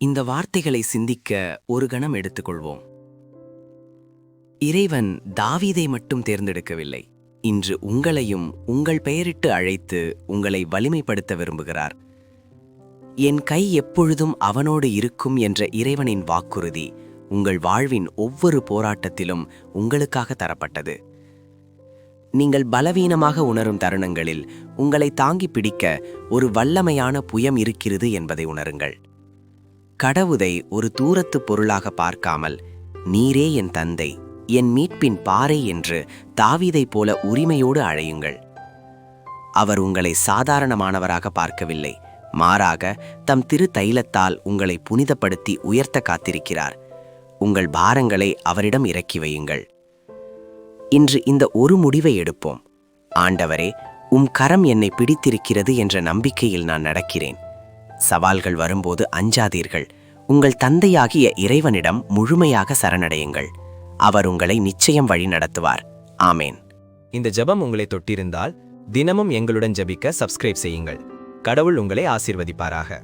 இந்த வார்த்தைகளை சிந்திக்க ஒரு கணம் எடுத்துக்கொள்வோம். இறைவன் தாவீதை மட்டும் தேர்ந்தெடுக்கவில்லை. இன்று உங்களையும் உங்கள் பெயரிட்டு அழைத்து உங்களை வலிமைப்படுத்த விரும்புகிறார். என் கை எப்பொழுதும் அவனோடு இருக்கும் என்ற இறைவனின் வாக்குறுதி உங்கள் வாழ்வின் ஒவ்வொரு போராட்டத்திலும் உங்களுக்காக தரப்பட்டது. நீங்கள் பலவீனமாக உணரும் தருணங்களில் உங்களை தாங்கி பிடிக்க ஒரு வல்லமையான புயம் இருக்கிறது என்பதை உணருங்கள். கடவுளை ஒரு தூரத்து பொருளாக பார்க்காமல், நீரே என் தந்தை, என் மீட்பின் பாறை என்று தாவீதைப் போல உரிமையோடு அழையுங்கள். அவர் உங்களை சாதாரணமானவராக பார்க்கவில்லை, மாறாக தம் திரு தைலத்தால் உங்களை புனிதப்படுத்தி உயர்த்த காத்திருக்கிறார். உங்கள் பாரங்களை அவரிடம் இறக்கி வையுங்கள். இன்று இந்த ஒரு முடிவை எடுப்போம். ஆண்டவரே, கரம் என்னை பிடித்திருக்கிறது என்ற நம்பிக்கையில் நான் நடக்கிறேன். சவால்கள் வரும்போது அஞ்சாதீர்கள். உங்கள் தந்தையாகிய இறைவனிடம் முழுமையாக சரணடையுங்கள். அவர் உங்களை நிச்சயம் வழி நடத்துவார். ஆமேன். இந்த ஜெபம் உங்களை தொட்டிருந்தால் தினமும் எங்களுடன் ஜெபிக்க சப்ஸ்கிரைப் செய்யுங்கள். கடவுள் உங்களை ஆசீர்வதிப்பாராக.